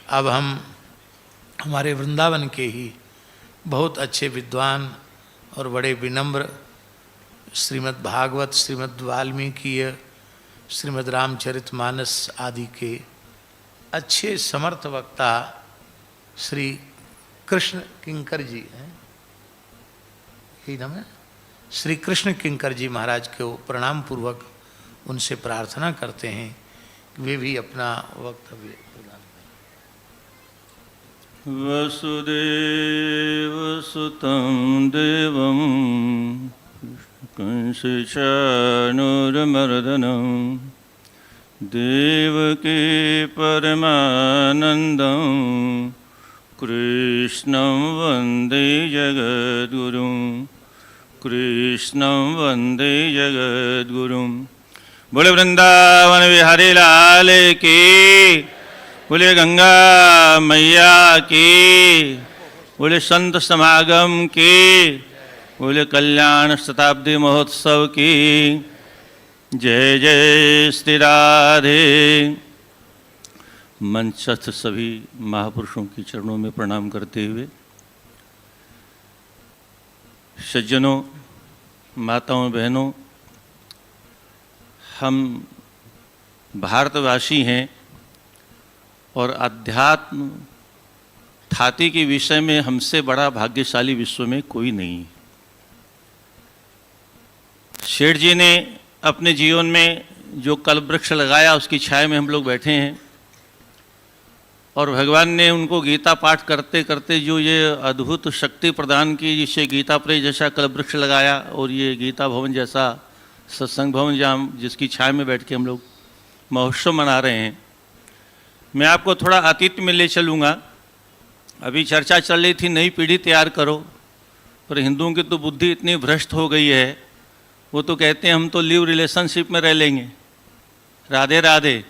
अब हम हमारे वृंदावन के ही बहुत अच्छे विद्वान और बड़े विनम्र श्रीमद् भागवत, श्रीमद् वाल्मीकि, श्रीमद् रामचरितमानस आदि के अच्छे समर्थ वक्ता श्री कृष्ण किंकर जी हैं, यही नाम है, श्री कृष्ण किंकर जी महाराज को प्रणाम पूर्वक उनसे प्रार्थना करते हैं कि वे भी अपना वक्तव्य प्रदान करें। वसुदेव सुतं देवं कंसचाणूरमर्दनं देवकी परमानन्दं कृष्णं वन्दे जगद्गुरुं, कृष्णं वन्दे जगद्गुरुं। बोले वृंदावन बिहारी लाल की, बोले गंगा मैया की, बोले संत समागम की, बोले कल्याण शताब्दी महोत्सव की जय जय श्री राधे। मंचस्थ सभी महापुरुषों की चरणों में प्रणाम करते हुए, सज्जनों, माताओं, बहनों, हम भारतवासी हैं और अध्यात्म ख्याति के विषय में हमसे बड़ा भाग्यशाली विश्व में कोई नहीं है। शेठ जी ने अपने जीवन में जो कल्पवृक्ष लगाया उसकी छाया में हम लोग बैठे हैं और भगवान ने उनको गीता पाठ करते करते जो ये अद्भुत शक्ति प्रदान की, जिसे गीता प्रेस जैसा कल्पवृक्ष लगाया और ये गीता भवन जैसा सत्संग भवन जहाँ जिसकी छाया में बैठ के हम लोग महोत्सव मना रहे हैं। मैं आपको थोड़ा अतीत में ले चलूँगा। अभी चर्चा चल रही थी नई पीढ़ी तैयार करो, पर हिंदुओं की तो बुद्धि इतनी भ्रष्ट हो गई है, वो तो कहते हैं हम तो लिव रिलेशनशिप में रह लेंगे, राधे राधे।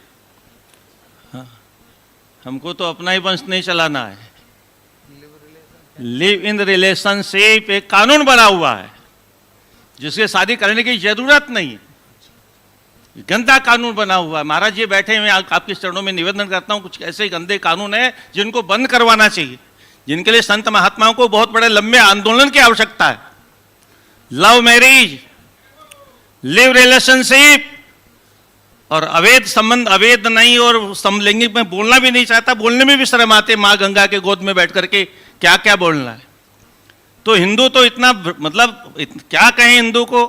हाँ, हमको तो अपना ही वंश नहीं चलाना है। लिव इन रिलेशनशिप एक कानून बना हुआ है जिसके शादी करने की जरूरत नहीं है, गंदा कानून बना हुआ है। महाराज जी बैठे हुए, आपके चरणों में निवेदन करता हूँ, कुछ ऐसे गंदे कानून है जिनको बंद करवाना चाहिए, जिनके लिए संत महात्माओं को बहुत बड़े लंबे आंदोलन की आवश्यकता है। लव मैरिज, लिव रिलेशनशिप और अवैध संबंध, अवैध नहीं, और समलैंगिक में बोलना भी नहीं चाहता, बोलने में भी शर्म आते माँ गंगा के गोद में बैठ करके क्या क्या बोलना है। तो हिंदू तो इतना मतलब क्या कहें हिंदू को।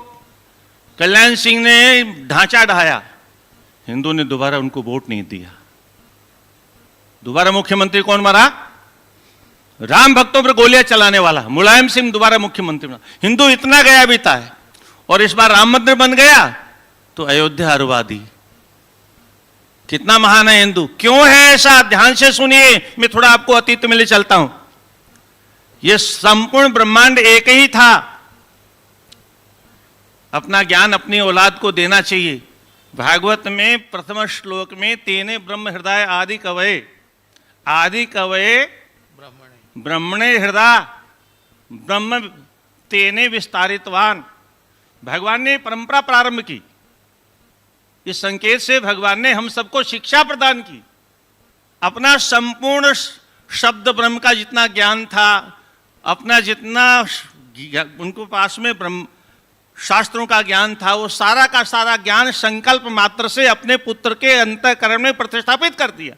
कल्याण सिंह ने ढांचा ढाया, हिंदू ने दोबारा उनको वोट नहीं दिया। दोबारा मुख्यमंत्री कौन बना? राम भक्तों पर गोलियां चलाने वाला मुलायम सिंह दोबारा मुख्यमंत्री बना। हिंदू इतना गया बीता है, और इस बार राम मंदिर बन गया तो अयोध्या हरवा दी। कितना महान है हिंदू। क्यों है ऐसा? ध्यान से सुनिए, मैं थोड़ा आपको अतीत में ले चलता हूं। यह संपूर्ण ब्रह्मांड एक ही था। अपना ज्ञान अपनी औलाद को देना चाहिए। भागवत में प्रथम श्लोक में तेने ब्रह्म हृदय आदि कवये, आदि कवये ब्रह्मणे हृदय ब्रह्म तेने विस्तारितवान। भगवान ने परंपरा प्रारंभ की। इस संकेत से भगवान ने हम सबको शिक्षा प्रदान की। अपना संपूर्ण शब्द ब्रह्म का जितना ज्ञान था, अपना जितना उनको पास में ब्रह्म शास्त्रों का ज्ञान था, वो सारा का सारा ज्ञान संकल्प मात्र से अपने पुत्र के अंतःकरण में प्रतिष्ठापित कर दिया।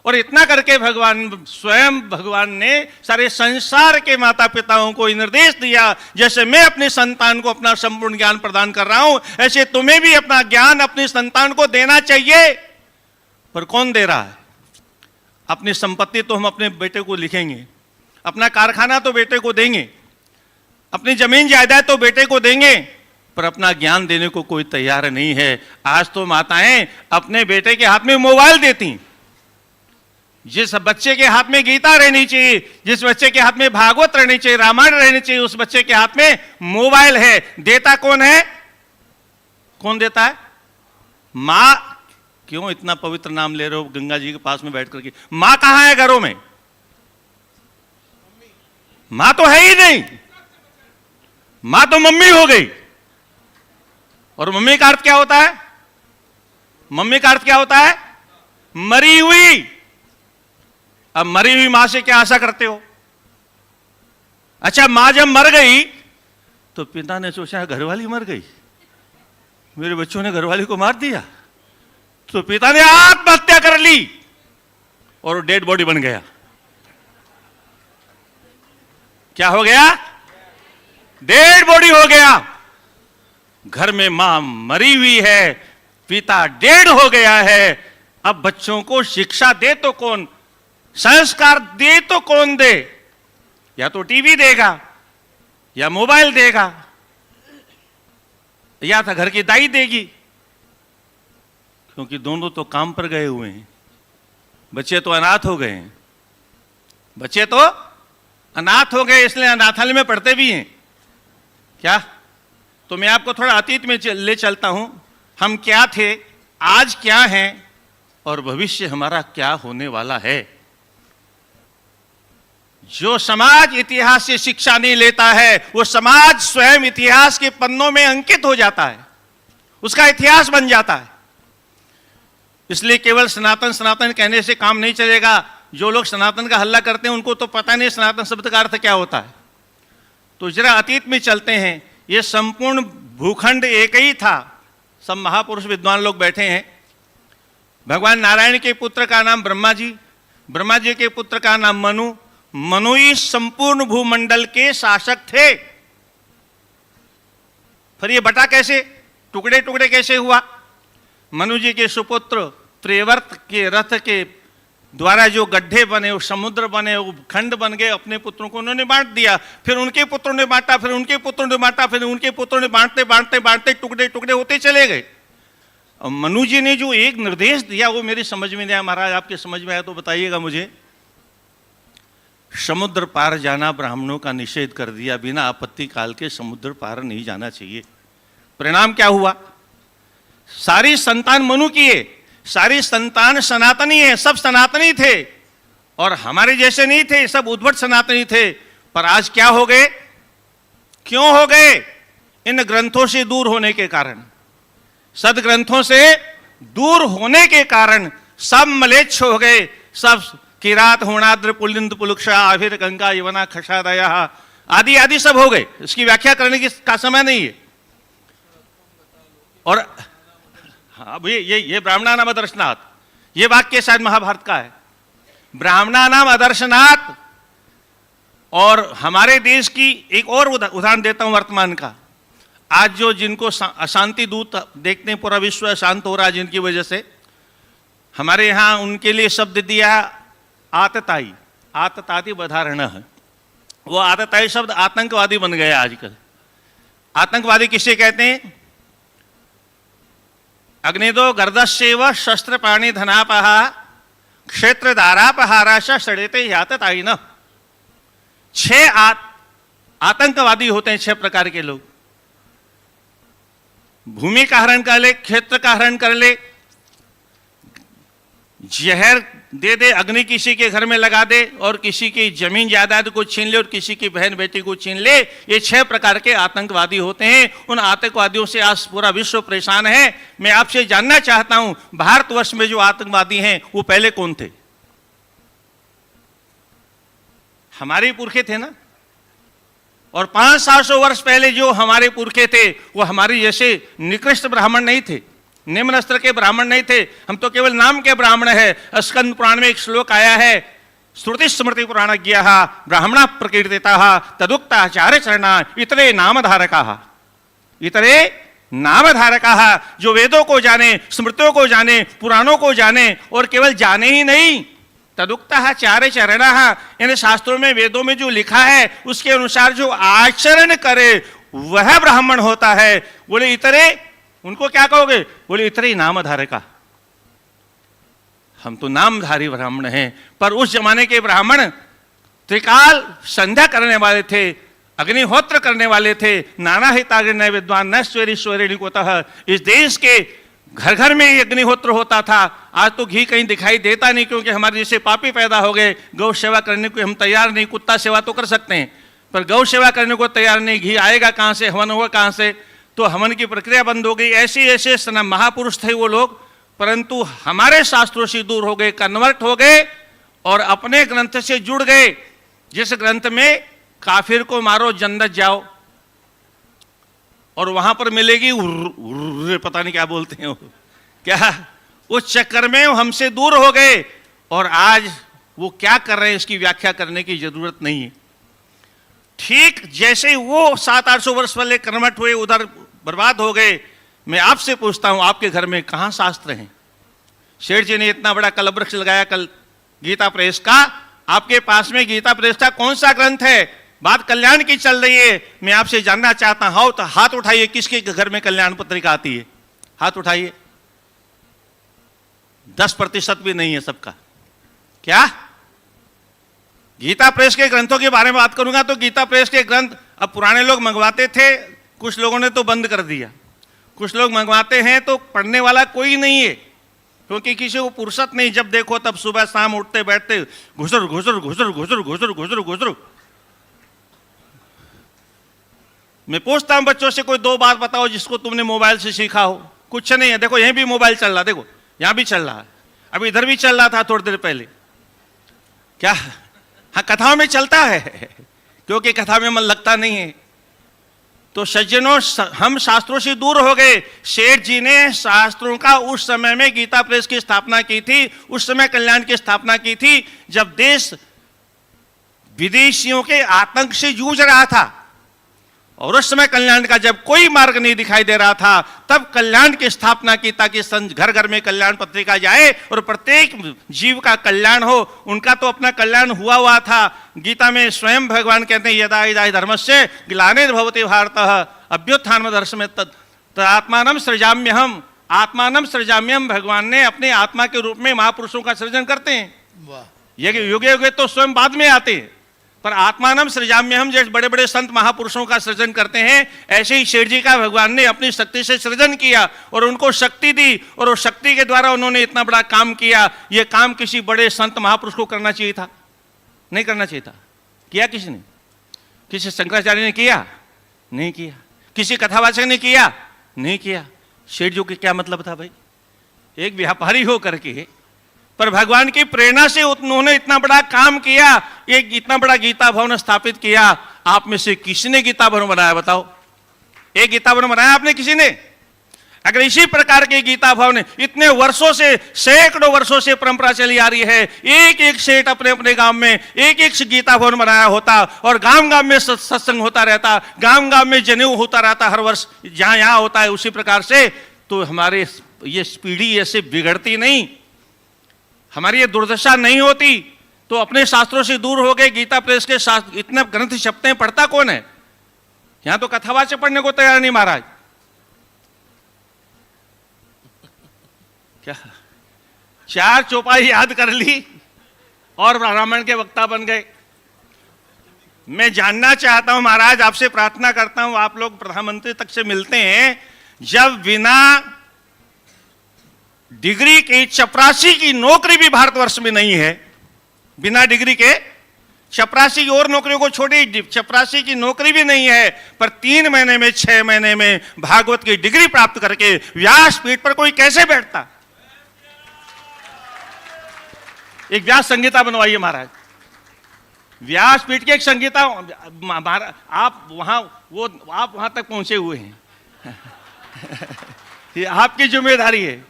और इतना करके भगवान स्वयं भगवान ने सारे संसार के माता पिताओं को निर्देश दिया, जैसे मैं अपने संतान को अपना संपूर्ण ज्ञान प्रदान कर रहा हूं, ऐसे तुम्हें भी अपना ज्ञान अपनी संतान को देना चाहिए। पर कौन दे रहा है? अपनी संपत्ति तो हम अपने बेटे को लिखेंगे, अपना कारखाना तो बेटे को देंगे, अपनी जमीन जायदाद तो बेटे को देंगे, पर अपना ज्ञान देने को कोई तैयार नहीं है। आज तो माताएं अपने बेटे के हाथ में मोबाइल देती। जिस बच्चे के हाथ में गीता रहनी चाहिए, जिस बच्चे के हाथ में भागवत रहनी चाहिए, रामायण रहनी चाहिए, उस बच्चे के हाथ में मोबाइल है। देता कौन है? कौन देता है? मां। क्यों इतना पवित्र नाम ले रहे हो गंगा जी के पास में बैठ करके? मां कहां है घरों में? मां तो है ही नहीं। मां तो मम्मी हो गई। और मम्मी का अर्थ क्या होता है? मम्मी का अर्थ क्या होता है? मरी हुई। अब मरी हुई मां से क्या आशा करते हो? अच्छा, मां जब मर गई तो पिता ने सोचा घरवाली मर गई, मेरे बच्चों ने घरवाली को मार दिया, तो पिता ने आत्महत्या कर ली और डेड बॉडी बन गया। क्या हो गया? डेड बॉडी हो गया। घर में मां मरी हुई है, पिता डेड हो गया है। अब बच्चों को शिक्षा दे तो कौन, संस्कार दे तो कौन दे? या तो टीवी देगा या मोबाइल देगा या तो घर की दाई देगी, क्योंकि दोनों तो काम पर गए हुए हैं। बच्चे तो अनाथ हो गए हैं, बच्चे तो अनाथ हो गए, इसलिए अनाथालय में पढ़ते भी हैं। क्या? तो मैं आपको थोड़ा अतीत में ले चलता हूं। हम क्या थे, आज क्या हैं और भविष्य हमारा क्या होने वाला है। जो समाज इतिहास से शिक्षा नहीं लेता है, वो समाज स्वयं इतिहास के पन्नों में अंकित हो जाता है, उसका इतिहास बन जाता है। इसलिए केवल सनातन सनातन कहने से काम नहीं चलेगा। जो लोग सनातन का हल्ला करते हैं उनको तो पता नहीं सनातन शब्द का अर्थ क्या होता है। तो जरा अतीत में चलते हैं। ये संपूर्ण भूखंड एक ही था। सब महापुरुष विद्वान लोग बैठे हैं। भगवान नारायण के पुत्र का नाम ब्रह्मा जी, ब्रह्मा जी के पुत्र का नाम मनु, मनु ही संपूर्ण भूमंडल के शासक थे। फिर ये बटा कैसे, टुकड़े टुकड़े कैसे हुआ? मनु जी के सुपुत्र त्रिवर्त के रथ के द्वारा जो गड्ढे बने, वो समुद्र बने, वो खंड बन गए, अपने पुत्रों को उन्होंने बांट दिया। फिर उनके पुत्रों ने बांटा, फिर उनके पुत्रों ने बांटा, फिर उनके पुत्रों ने बांटते बांटते बांटते टुकड़े टुकड़े होते चले गए। और मनु जी ने जो एक निर्देश दिया वो मेरी समझ में नहीं आया। महाराज आपके समझ में आया तो बताइएगा मुझे। समुद्र पार जाना ब्राह्मणों का निषेध कर दिया। बिना आपत्ति काल के समुद्र पार नहीं जाना चाहिए। परिणाम क्या हुआ? सारी संतान मनु की है, सारी संतान सनातनी है, सब सनातनी थे और हमारे जैसे नहीं थे, सब उद्भट सनातनी थे। पर आज क्या हो गए? क्यों हो गए? इन ग्रंथों से दूर होने के कारण, सदग्रंथों से दूर होने के कारण सब मलेच्छ हो गए। सब किरात होणाद्र पुलिंद पुलुक्षा आभिर गंगा यवना खशादया आदि आदि सब हो गए। इसकी व्याख्या करने की का समय नहीं है। और अब ये ब्राह्मणा नाम अदर्शनाथ, ये वाक्य शायद महाभारत का है। ब्राह्मणा नाम अदर्शनाथ। और हमारे देश की एक और उदाहरण देता हूं वर्तमान का। आज जो जिनको अशांति दूत देखते हैं, पूरा विश्व अशांत हो रहा है जिनकी वजह से, हमारे यहां उनके लिए शब्द दिया आतताई, आतताति बधारण है। वो आतताई शब्द आतंकवादी बन गया आजकल। आतंकवादी किसे कहते हैं? अग्निदो गर्दस्यैव शस्त्र पाणी धनापह क्षेत्र दारापहाराश सड़ेते यातताई न। 6 आतंकवादी होते हैं, 6 प्रकार के लोग। भूमि का हरण कर ले, क्षेत्र का हरण कर ले, जहर दे दे, अग्नि किसी के घर में लगा दे और किसी की जमीन जायदाद को छीन ले और किसी की बहन बेटी को छीन ले। ये 6 प्रकार के आतंकवादी होते हैं। उन आतंकवादियों से आज पूरा विश्व परेशान है। मैं आपसे जानना चाहता हूं, भारतवर्ष में जो आतंकवादी हैं वो पहले कौन थे? हमारे पुरखे थे ना। और 500-700 वर्ष पहले जो हमारे पुरखे थे वो हमारे जैसे निकृष्ट ब्राह्मण नहीं थे, निम्न स्तर के ब्राह्मण नहीं थे। हम तो केवल नाम के ब्राह्मण है। स्कंद पुराण में एक श्लोक आया है, श्रुति स्मृति पुराणज्ञा ब्राह्मणा प्रकीर्तिता तदुक्ताचार्य चरणा इतरे नामधारका, इतरे नामधारका, जो वेदों को जाने, स्मृतियों को जाने, पुराणों को जाने और केवल जाने ही नहीं, तदुक्ताचार्य चरणा, इन शास्त्रों में वेदों में जो लिखा है उसके अनुसार जो आचरण करे वह ब्राह्मण होता है। बोले इतरे, उनको क्या कहोगे? बोले इतरे नामधारका। हम तो नामधारी ब्राह्मण हैं। पर उस जमाने के ब्राह्मण त्रिकाल संध्या करने वाले थे, अग्निहोत्र करने वाले थे। नाना हिताग्नि विद्वान न स्वेरी स्वेरिणी कोतः। इस देश के घर घर में ही अग्निहोत्र होता था। आज तो घी कहीं दिखाई देता नहीं, क्योंकि हमारे जैसे पापी पैदा हो गए। गौ सेवा करने को हम तैयार नहीं। कुत्ता सेवा तो कर सकते हैं पर गौ सेवा करने को तैयार नहीं। घी आएगा कहां से, हवन होगा कहां से? तो हवन की प्रक्रिया बंद हो गई। ऐसे ऐसे महापुरुष थे वो लोग, परंतु हमारे शास्त्रों से दूर हो गए, कन्वर्ट हो गए और अपने ग्रंथ से जुड़ गए, जिस ग्रंथ में काफिर को मारो जन्नत जाओ, और वहां पर मिलेगी पता नहीं क्या बोलते हैं वो, क्या, उस चक्कर में वो हमसे दूर हो गए, और आज वो क्या कर रहे हैं इसकी व्याख्या करने की जरूरत नहीं है। ठीक जैसे वो 700-800 वर्ष पहले कर्मठ हुए, उधर बर्बाद हो गए, मैं आपसे पूछता हूं आपके घर में कहां शास्त्र हैं? शेठ जी ने इतना बड़ा कलवृक्ष लगाया कल गीता प्रेस का, आपके पास में गीता प्रेस का कौन सा ग्रंथ है? बात कल्याण की चल रही है, मैं आपसे जानना चाहता हूं, तो हाथ उठाइए किसके घर में कल्याण पत्रिका आती है, हाथ उठाइए। 10% भी नहीं है सबका। क्या गीता प्रेस के ग्रंथों के बारे में बात करूंगा तो गीता प्रेस के ग्रंथ अब पुराने लोग मंगवाते थे, कुछ लोगों ने तो बंद कर दिया, कुछ लोग मंगवाते हैं तो पढ़ने वाला कोई नहीं है, क्योंकि किसी को फुर्सत नहीं, जब देखो तब सुबह शाम उठते बैठते घुसर घुसर घुसर घुसर घुसर घुसर घुसर। मैं पूछता हूं बच्चों से, कोई 2 बात बताओ जिसको तुमने मोबाइल से सीखा हो। कुछ नहीं है। देखो यहीं भी मोबाइल चल रहा, देखो यहां भी चल रहा है, अभी इधर भी चल रहा था थोड़ी देर पहले। क्या? हाँ, कथाओं में चलता है, क्योंकि कथा में मन लगता नहीं है। तो सज्जनों, हम शास्त्रों से दूर हो गए। शेठ जी ने शास्त्रों का उस समय में गीता प्रेस की स्थापना की थी, उस समय कल्याण की स्थापना की थी जब देश विदेशियों के आतंक से जूझ रहा था, और उस समय कल्याण का जब कोई मार्ग नहीं दिखाई दे रहा था, तब कल्याण की स्थापना की, ताकि घर घर में कल्याण पत्रिका जाए और प्रत्येक जीव का कल्याण हो। उनका तो अपना कल्याण हुआ था। गीता में स्वयं भगवान कहते हैं, यदा यदा धर्मस्य ग्लानिर्भवति भारतः अभ्युत्थानमधर्मस्य तदात्मानं सृजाम्यहम्। आत्मानं सृजाम्यहम्, भगवान ने अपने आत्मा के रूप में महापुरुषों का सृजन करते हैं। ये युगे युगे तो स्वयं बाद में आते हैं, पर आत्मानम सृजाम्यहम् जैसे बड़े बड़े संत महापुरुषों का सृजन करते हैं, ऐसे ही शेठ जी का भगवान ने अपनी शक्ति से सृजन किया और उनको शक्ति दी, और उस शक्ति के द्वारा उन्होंने इतना बड़ा काम किया। यह काम किसी बड़े संत महापुरुष को करना चाहिए था? नहीं करना चाहिए था। किया किसी ने? किसी शंकराचार्य ने किया? नहीं किया। किसी कथावाचक ने किया? नहीं किया। शेठ जी के क्या मतलब था भाई? एक व्यापारी हो करके, पर भगवान की प्रेरणा से उन्होंने इतना बड़ा काम किया, एक इतना बड़ा गीता भवन स्थापित किया। आप में से किसने गीता भवन बनाया? बताओ, एक गीता भवन बनाया आपने किसी ने? अगर इसी प्रकार के गीता भवन इतने वर्षों से, सैकड़ों वर्षों से परंपरा चली आ रही है, एक एक सेठ अपने अपने गांव में एक एक गीता भवन बनाया होता, और गांव गांव में सत्संग होता रहता, गांव गांव में जनेऊ होता रहता हर वर्ष, जहां यहां होता है उसी प्रकार से, तो हमारे ये पीढ़ी ऐसे बिगड़ती नहीं, हमारी ये दुर्दशा नहीं होती। तो अपने शास्त्रों से दूर हो गए। गीता प्रेस के शास्त्र इतने ग्रंथ छपते हैं, पढ़ता कौन है? यहां तो कथावाचक पढ़ने को तैयार नहीं महाराज। क्या 4 चौपाई याद कर ली और रामायण के वक्ता बन गए? मैं जानना चाहता हूं महाराज, आपसे प्रार्थना करता हूं, आप लोग प्रधानमंत्री तक से मिलते हैं, जब बिना डिग्री के चपरासी की नौकरी भी भारतवर्ष में नहीं है, बिना डिग्री के चपरासी और नौकरियों को छोड़ी, चपरासी की नौकरी भी नहीं है, पर 3 महीने में 6 महीने में भागवत की डिग्री प्राप्त करके व्यासपीठ पर कोई कैसे बैठता? एक व्यास संहिता बनवाइए महाराज, व्यासपीठ की एक संहिता। आप वहां तक पहुंचे हुए हैं ये आपकी जिम्मेदारी है।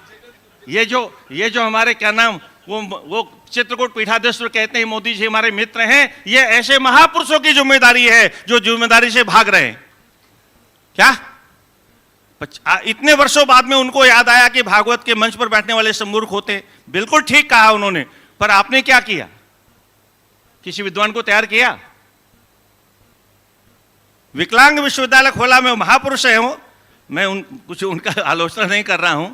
ये जो हमारे क्या नाम वो चित्रकूट पीठाधीश्वर कहते हैं, मोदी जी हमारे मित्र हैं, ये ऐसे महापुरुषों की जिम्मेदारी है जो जिम्मेदारी से भाग रहे हैं। क्या इतने वर्षों बाद में उनको याद आया कि भागवत के मंच पर बैठने वाले सब मूर्ख होते? बिल्कुल ठीक कहा उन्होंने, पर आपने क्या किया? किसी विद्वान को तैयार किया? विकलांग विश्वविद्यालय खोला, मैं महापुरुष है हूं, मैं कुछ उनका आलोचना नहीं कर रहा हूं,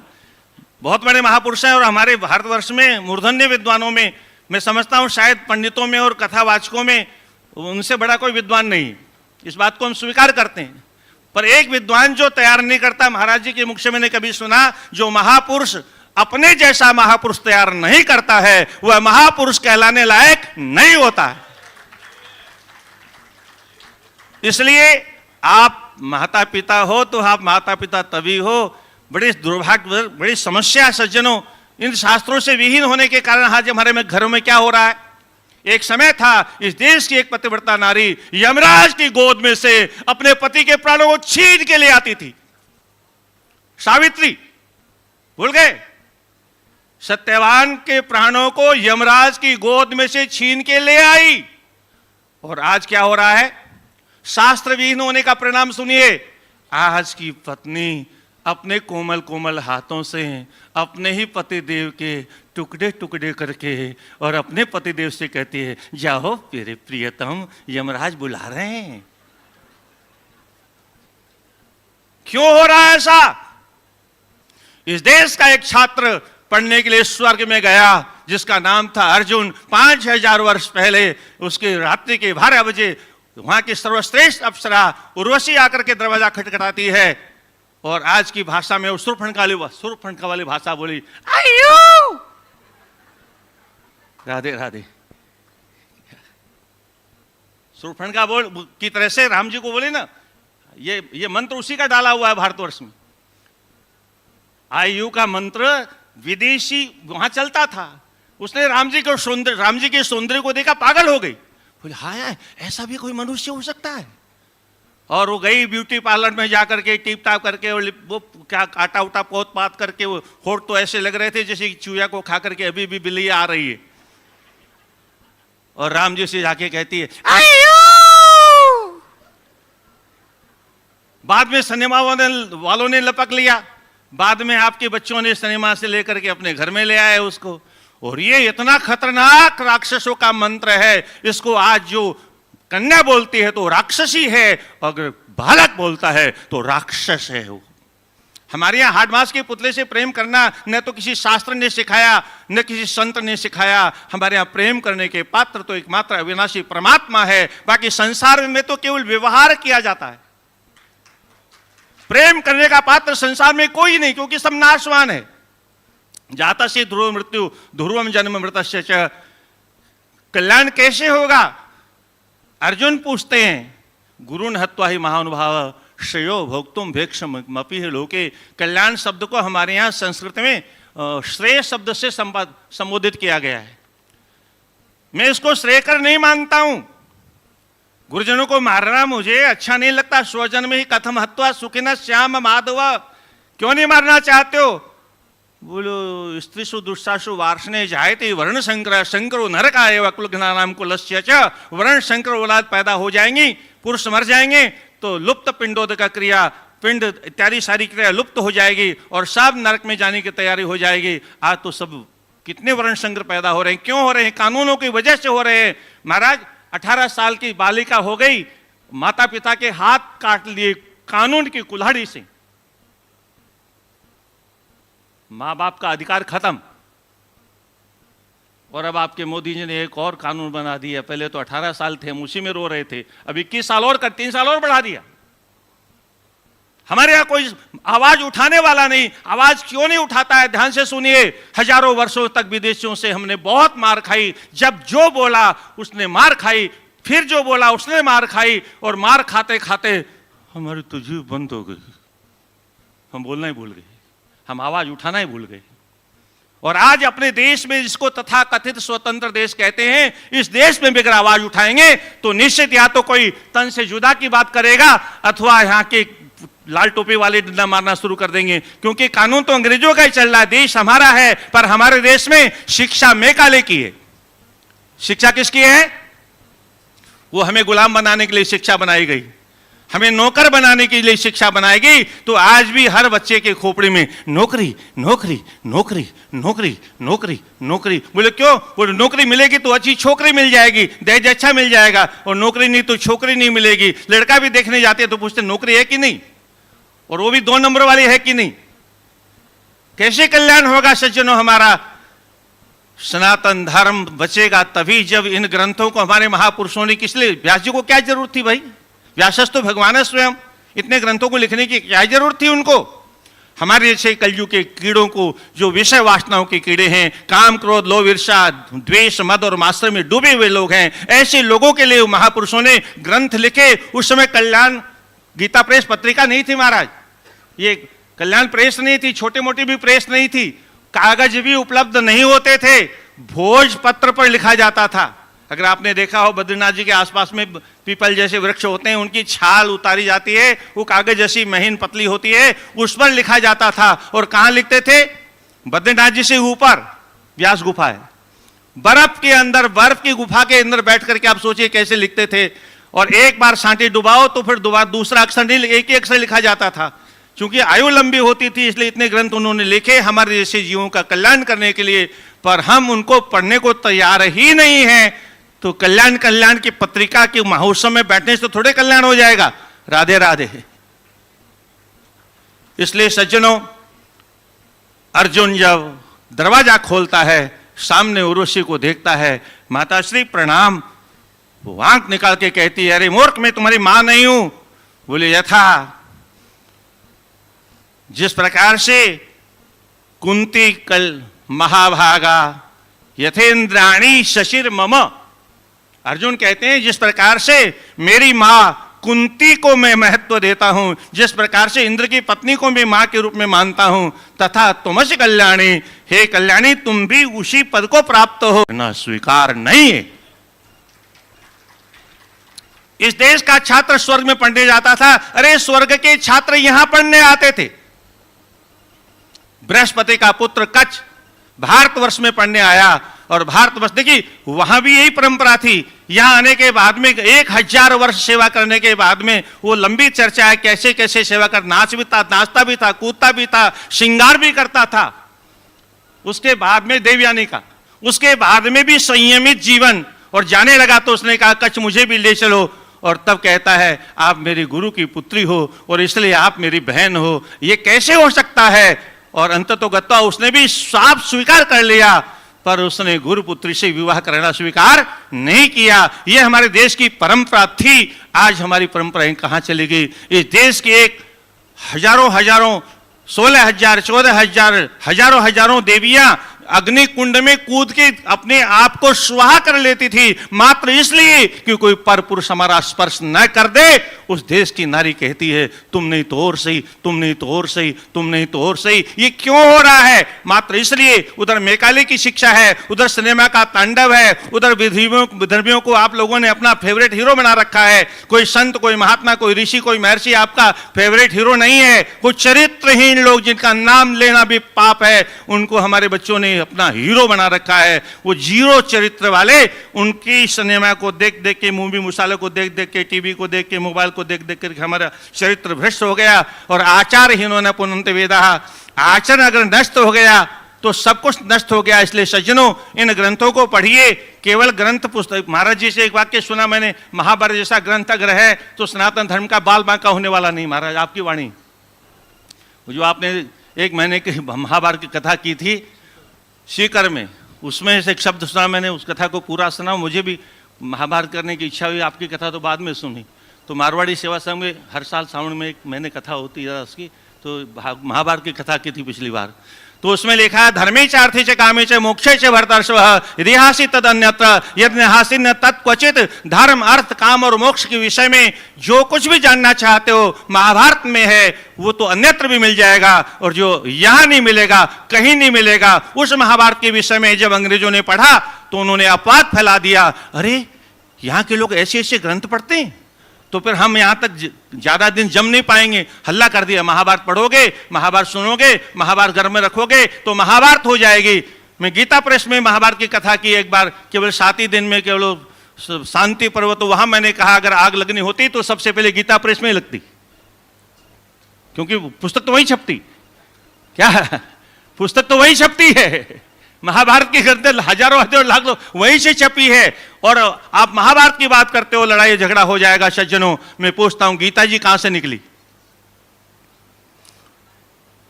बहुत बड़े महापुरुष हैं, और हमारे भारतवर्ष में मूर्धन्य विद्वानों में मैं समझता हूं शायद पंडितों में और कथावाचकों में उनसे बड़ा कोई विद्वान नहीं। इस बात को हम स्वीकार करते हैं, पर एक विद्वान जो तैयार नहीं करता, महाराज जी के मुख से मैंने कभी सुना, जो महापुरुष अपने जैसा महापुरुष तैयार नहीं करता है, वह महापुरुष कहलाने लायक नहीं होता है। इसलिए आप माता पिता हो तो आप माता पिता तभी हो। बड़ी दुर्भाग्य, बड़ी समस्या है सज्जनों, इन शास्त्रों से विहीन होने के कारण आज हमारे में घरों में क्या हो रहा है? एक समय था इस देश की एक पतिव्रता नारी यमराज की गोद में से अपने पति के प्राणों को छीन के ले आती थी। सावित्री, भूल गए? सत्यवान के प्राणों को यमराज की गोद में से छीन के ले आई। और आज क्या हो रहा है? शास्त्र विहीन होने का परिणाम सुनिए। आज की पत्नी अपने कोमल कोमल हाथों से अपने ही पतिदेव के टुकड़े टुकड़े करके और अपने पतिदेव से कहती है, जाओ मेरे प्रियतम, यमराज बुला रहे हैं। क्यों हो रहा है ऐसा? इस देश का एक छात्र पढ़ने के लिए स्वर्ग में गया जिसका नाम था अर्जुन। 5000 वर्ष पहले उसके रात्रि के 12 बजे वहां की सर्वश्रेष्ठ अप्सरा उर्वशी आकर के दरवाजा खटखटाती है और आज की भाषा में वो सुरफंका वाली भाषा बोली, आयु राधे राधे। सुरफंका बोल की तरह से राम जी को बोले ना, ये मंत्र उसी का डाला हुआ है भारतवर्ष में। आयु का मंत्र विदेशी वहां चलता था। उसने राम जी के सौंदर्य को देखा, पागल हो गई, बोले हाय ऐसा भी कोई मनुष्य हो सकता है। और वो गई ब्यूटी पार्लर में जाकर के टीप टाप करके वो क्या आटा उटा पोत पात करके वो होठ तो ऐसे लग रहे थे जैसे चूया को खा करके अभी भी बिल्ली आ रही है। और राम जी से जाके कहती है आयु। बाद में सिनेमा वालों ने लपक लिया, बाद में आपके बच्चों ने सिनेमा से लेकर के अपने घर में ले आए उसको। और ये इतना खतरनाक राक्षसों का मंत्र है, इसको आज जो कन्या बोलती है तो राक्षसी है, अगर बालक बोलता है तो राक्षस है वो। हमारे यहाँ हाड मास के पुतले से प्रेम करना न तो किसी शास्त्र ने सिखाया न किसी संत ने सिखाया। हमारे यहाँ प्रेम करने के पात्र तो एकमात्र अविनाशी परमात्मा है। बाकी संसार में तो केवल व्यवहार किया जाता है। प्रेम करने का पात्र संसार में कोई नहीं, क्योंकि सब नाशवान है। जाता से ध्रुव मृत्यु ध्रुवम जन्म मृतस्य च। कल्याण कैसे होगा? अर्जुन पूछते हैं, गुरुन हत्वा ही महानुभाव श्रेयो भोक्तुम भेक्षमपि लोके। कल्याण शब्द को हमारे यहाँ संस्कृत में श्रेय शब्द से संबोधित किया गया है। मैं इसको श्रेयकर नहीं मानता हूं। गुरुजनों को मारना मुझे अच्छा नहीं लगता। स्वजन में ही कथम हत्वा सुखिना श्याम माधव। क्यों नहीं मारना चाहते हो? बोलो स्त्रीसु दुष्टासु वार्षणे जायते वर्ण संकर शंकरो नरकाय वकुलघ्नानाम कुलस्य च। वर्ण संकर औलाद पैदा हो जाएंगी, पुरुष मर जाएंगे तो लुप्त पिंडोदक क्रिया, पिंड इत्यादि सारी क्रिया लुप्त हो जाएगी और सब नरक में जाने की तैयारी हो जाएगी। आज तो सब कितने वर्ण संकर पैदा हो रहे हैं। क्यों हो रहे हैं? कानूनों की वजह से हो रहे हैं। महाराज 18 साल की बालिका हो गई, माता पिता के हाथ काट लिए कानून की कुल्हाड़ी से। मां बाप का अधिकार खत्म। और अब आपके मोदी जी ने एक और कानून बना दिया। पहले तो 18 साल थे, हम उसी में रो रहे थे, अब 21 साल और कर 3 साल और बढ़ा दिया। हमारे यहां कोई आवाज उठाने वाला नहीं। आवाज क्यों नहीं उठाता है? ध्यान से सुनिए। हजारों वर्षों तक विदेशियों से हमने बहुत मार खाई। जब जो बोला उसने मार खाई, फिर जो बोला उसने मार खाई, और मार खाते खाते हमारी तो जीभ बंद हो गई। हम बोलना ही भूल गए, हम आवाज उठाना ही भूल गए। और आज अपने देश में जिसको तथा कथित स्वतंत्र देश कहते हैं, इस देश में भी अगर आवाज उठाएंगे तो निश्चित या तो कोई तन से जुदा की बात करेगा अथवा यहाँ के लाल टोपी वाले डंडा मारना शुरू कर देंगे। क्योंकि कानून तो अंग्रेजों का ही चल रहा है, देश हमारा है, पर हमारे देश में शिक्षा मेकाले की है। शिक्षा किसकी है? वो हमें गुलाम बनाने के लिए शिक्षा बनाई गई, हमें नौकर बनाने के लिए शिक्षा बनाएगी। तो आज भी हर बच्चे के खोपड़ी में नौकरी नौकरी नौकरी नौकरी नौकरी नौकरी। बोले क्यों? बोले नौकरी मिलेगी तो अच्छी छोकरी मिल जाएगी, दहेज अच्छा मिल जाएगा, और नौकरी नहीं तो छोकरी नहीं मिलेगी। लड़का भी देखने जाते हैं तो पूछते नौकरी है कि नहीं, और वो भी 2 नंबर वाली है कि नहीं। कैसे कल्याण होगा सज्जनों हमारा? सनातन धर्म बचेगा तभी जब इन ग्रंथों को हमारे महापुरुषों ने, किस लिए? व्यास जी को क्या जरूरत थी भाई? व्यास तो भगवान है स्वयं, इतने ग्रंथों को लिखने की क्या जरूरत थी उनको? हमारे जैसे कलयुग के कीड़ों को, जो विषय वासनाओं के कीड़े हैं, काम क्रोध लोभ ईर्ष्या द्वेष मद और मास्टर में डूबे हुए लोग हैं, ऐसे लोगों के लिए महापुरुषों ने ग्रंथ लिखे। उस समय कल्याण गीता प्रेस पत्रिका नहीं थी महाराज, ये कल्याण प्रेस नहीं थी, छोटी मोटी भी प्रेस नहीं थी, कागज भी उपलब्ध नहीं होते थे, भोजपत्र पर लिखा जाता था। अगर आपने देखा हो बद्रीनाथ जी के आसपास में पीपल जैसे वृक्ष होते हैं, उनकी छाल उतारी जाती है, वो कागज जैसी महीन पतली होती है, उस पर लिखा जाता था। और कहाँ लिखते थे? बद्रीनाथ जी से ऊपर व्यास गुफा है, बर्फ के अंदर, बर्फ की गुफा के अंदर बैठ करके आप सोचिए कैसे लिखते थे। और एक बार सांटी डुबाओ तो फिर दोबारा दूसरा अक्षर नहीं, एक ही अक्षर लिखा जाता था। क्योंकि आयु लंबी होती थी इसलिए इतने ग्रंथ उन्होंने लिखे हमारे जैसे जीवों का कल्याण करने के लिए, पर हम उनको पढ़ने को तैयार ही नहीं हैं। तो कल्याण की पत्रिका के महोत्सव में बैठने से तो थोड़े कल्याण हो जाएगा। राधे राधे। इसलिए सज्जनों, अर्जुन जब दरवाजा खोलता है, सामने उर्वशी को देखता है, माताश्री प्रणाम, वो आंख निकाल के कहती है, अरे मूर्ख, मैं तुम्हारी मां नहीं हूं। बोले, यथा जिस प्रकार से कुंती कल महाभागा यथेन्द्राणी शशिर मम, अर्जुन कहते हैं जिस प्रकार से मेरी मां कुंती को मैं महत्व देता हूं, जिस प्रकार से इंद्र की पत्नी को मैं मां के रूप में मानता हूं, तथा तुमस कल्याणी, हे कल्याणी, तुम भी उसी पद को प्राप्त हो, ना स्वीकार नहीं है। इस देश का छात्र स्वर्ग में पढ़ने जाता था, अरे स्वर्ग के छात्र यहां पढ़ने आते थे। बृहस्पति का पुत्र कच्छ भारतवर्ष में पढ़ने आया, और भारतवर्ष, देखिए वहां भी यही परंपरा थी। यहां आने के बाद में 1000 वर्ष सेवा करने के बाद में वो लंबी चर्चा है कैसे कैसे सेवा कर, नाचता भी था, कूदता भी था, श्रृंगार भी करता था। उसके बाद में देवयानी का, उसके बाद में भी संयमित जीवन, और जाने लगा तो उसने कहा, कच्छ मुझे भी ले चलो। और तब कहता है, आप मेरी गुरु की पुत्री हो और इसलिए आप मेरी बहन हो, ये कैसे हो सकता है? और अंततोगत्वा उसने भी साफ स्वीकार कर लिया, पर उसने गुरु पुत्री से विवाह करना स्वीकार नहीं किया। यह हमारे देश की परंपरा थी। आज हमारी परंपराएं कहां चली गई? इस देश की एक हजारों 16,000 14,000 हजारों देवियां अग्नि कुंड में कूद के अपने आप को स्वाहा कर लेती थी, मात्र इसलिए कि कोई पर पुरुष हमारा स्पर्श न कर दे। उस देश की नारी कहती है, तुम नहीं तो और सही, तुम नहीं तो और सही, तुम नहीं तो और सही। ये क्यों हो रहा है? मात्र इसलिए उधर मैकाले की शिक्षा है, उधर सिनेमा का तांडव है, उधर विधर्मियों को आप लोगों ने अपना फेवरेट हीरो बना रखा है। कोई संत, कोई महात्मा, कोई ऋषि, कोई महर्षि आपका फेवरेट हीरो नहीं है। कुछ चरित्रहीन लोग जिनका नाम लेना भी पाप है, उनको हमारे बच्चों ने अपना हीरो बना रखा है। वो जीरो चरित्र वाले, उनकी सिनेमा को देख देख के, मूवी मुसाले को देख देख के, टीवी को देख के, मोबाइल को देख देख कर हमारा चरित्र भ्रष्ट हो गया। और आचारहीनों ने पुनन्ति वेदा, आचरण अगर नष्ट हो गया तो सब कुछ नष्ट हो गया। इसलिए सज्जनों, इन ग्रंथों को पढ़िए। केवल ग्रंथ पुस्तक, महाराज जी से एक वाक्य सुना मैंने, महाभारत जैसा ग्रंथ अगर है तो सनातन धर्म का बाल बांका होने वाला नहीं। महाराज, आपकी वाणी जो आपने 1 महीने की महाभारत की कथा की थी सीकर में, उसमें से एक शब्द सुना मैंने, उस कथा को पूरा सुना। मुझे भी महाभारत करने की इच्छा हुई, आपकी कथा तो बाद में सुनी। तो मारवाड़ी सेवा संघ में हर साल सावन में 1 महीने कथा होती है उसकी, तो महाभारत की कथा की थी पिछली बार। तो उसमें लिखा है, धर्मे च अर्थे च कामे च मोक्षे च भरतर्षभ इतिहासी तदन्यत्र यज्ञहासी न तत्क्वचित। धर्म, अर्थ, काम और मोक्ष के विषय में जो कुछ भी जानना चाहते हो महाभारत में है, वो तो अन्यत्र भी मिल जाएगा, और जो यहां नहीं मिलेगा कहीं नहीं मिलेगा। उस महाभारत के विषय में जब अंग्रेजों ने पढ़ा तो उन्होंने अपवाद फैला दिया, अरे यहां के लोग ऐसे ऐसे ग्रंथ पढ़ते हैं, तो फिर हम यहां तक ज्यादा दिन जम नहीं पाएंगे। हल्ला कर दिया, महाभारत पढ़ोगे, महाभारत सुनोगे, महाभारत घर में रखोगे तो महाभारत हो जाएगी। मैं गीता प्रेस में महाभारत की कथा की एक बार, केवल 7 ही दिन में, केवल शांति पर्व। तो वहां मैंने कहा अगर आग लगनी होती तो सबसे पहले गीता प्रेस में ही लगती, क्योंकि पुस्तक तो वही छपती। क्या पुस्तक तो वही छपती है, महाभारत के ग्रंथ हजारों लाख लोग वहीं से छपी है। और आप महाभारत की बात करते हो, लड़ाई झगड़ा हो जाएगा। सज्जनों, मैं पूछता हूं, गीता जी कहां से निकली?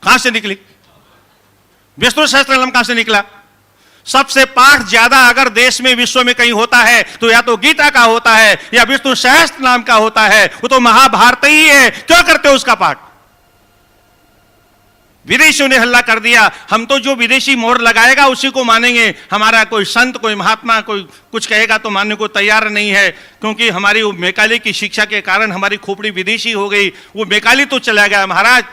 कहां से निकली? विष्णु सहस्त्रनाम कहां से निकला? सबसे पाठ ज्यादा अगर देश में, विश्व में कहीं होता है तो या तो गीता का होता है या विष्णु सहस्त्रनाम का होता है, वो तो महाभारत ही है। क्यों करते हो उसका पाठ? विदेशियों ने हल्ला कर दिया, हम तो जो विदेशी मोहर लगाएगा उसी को मानेंगे। हमारा कोई संत, कोई महात्मा, कोई कुछ कहेगा तो मानने को तैयार नहीं है, क्योंकि हमारी वो मैकाले की शिक्षा के कारण हमारी खोपड़ी विदेशी हो गई। वो मैकाली तो चला गया महाराज,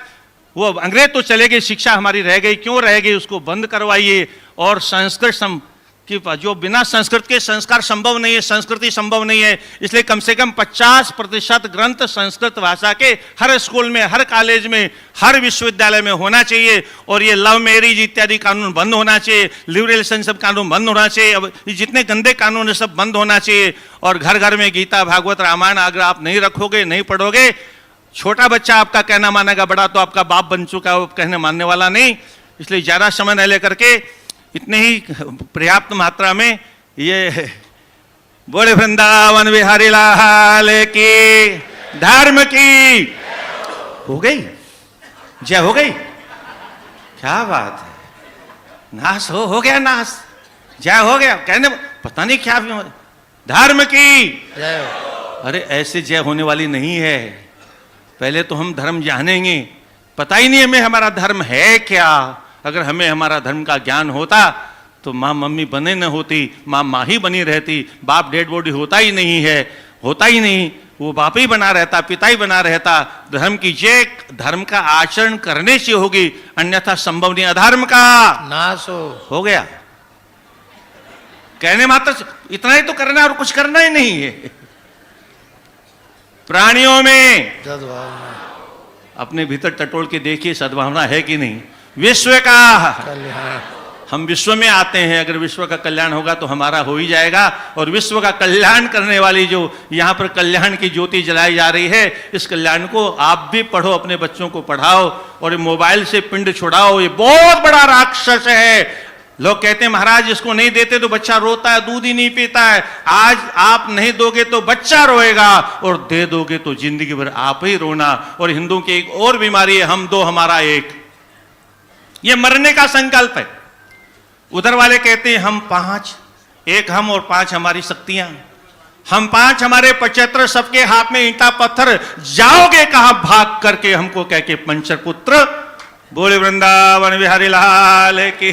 वो अंग्रेज तो चले गए, शिक्षा हमारी रह गई। क्यों रह गई? उसको बंद करवाइए और संस्कृत कि जो बिना संस्कृत के संस्कार संभव नहीं है, संस्कृति संभव नहीं है। इसलिए कम से कम 50% ग्रंथ संस्कृत भाषा के हर स्कूल में, हर कॉलेज में, हर विश्वविद्यालय में होना चाहिए। और ये लव मैरिज इत्यादि कानून बंद होना चाहिए, लिव रिलेशनशिप कानून बंद होना चाहिए। अब ये जितने गंदे कानून है सब बंद होना चाहिए। और घर घर में गीता, भागवत, रामायण अगर आप नहीं रखोगे, नहीं पढ़ोगे, छोटा बच्चा आपका कहना मानेगा, बड़ा तो आपका बाप बन चुका है, वो कहने मानने वाला नहीं। इसलिए ज्यादा समय न लेकर के इतने ही पर्याप्त मात्रा में ये बोले वृंदावन बिहारी लाल की, धर्म की हो गई, जय हो गई। क्या बात है, नाश हो गया, नाश, जय हो गया। कहने पता नहीं क्या धर्म की जय हो। अरे ऐसे जय होने वाली नहीं है। पहले तो हम धर्म जानेंगे। पता ही नहीं हमें हमारा धर्म है क्या। अगर हमें हमारा धर्म का ज्ञान होता तो माँ मम्मी बने न होती, माँ ही बनी रहती। बाप डेड बॉडी होता ही नहीं है, होता ही नहीं, वो बाप ही बना रहता, पिता ही बना रहता। धर्म की जय धर्म का आचरण करने से होगी, अन्यथा संभव नहीं। अधर्म का नाश हो गया। कहने मात्र इतना ही तो करना है और कुछ करना ही नहीं है। प्राणियों में सद्भावना, अपने भीतर टटोल के देखिए सद्भावना है कि नहीं। विश्व का कल्याण, हम विश्व में आते हैं, अगर विश्व का कल्याण होगा तो हमारा हो ही जाएगा। और विश्व का कल्याण करने वाली जो यहाँ पर कल्याण की ज्योति जलाई जा रही है, इस कल्याण को आप भी पढ़ो, अपने बच्चों को पढ़ाओ और ये मोबाइल से पिंड छुड़ाओ। ये बहुत बड़ा राक्षस है। लोग कहते हैं महाराज इसको नहीं देते तो बच्चा रोता है, दूध ही नहीं पीता है। आज आप नहीं दोगे तो बच्चा रोएगा, और दे दोगे तो जिंदगी भर आप ही रोना। और हिंदुओं की एक और बीमारी है, हम दो हमारा एक। ये मरने का संकल्प है। उधर वाले कहते हैं हम 5, एक हम और 5 हमारी शक्तियां। हम 5 हमारे 75, सबके हाथ में ईंटा पत्थर, जाओगे कहां भाग करके हमको कह के पंचर पुत्र। बोले वृंदावन बिहारी लाल की।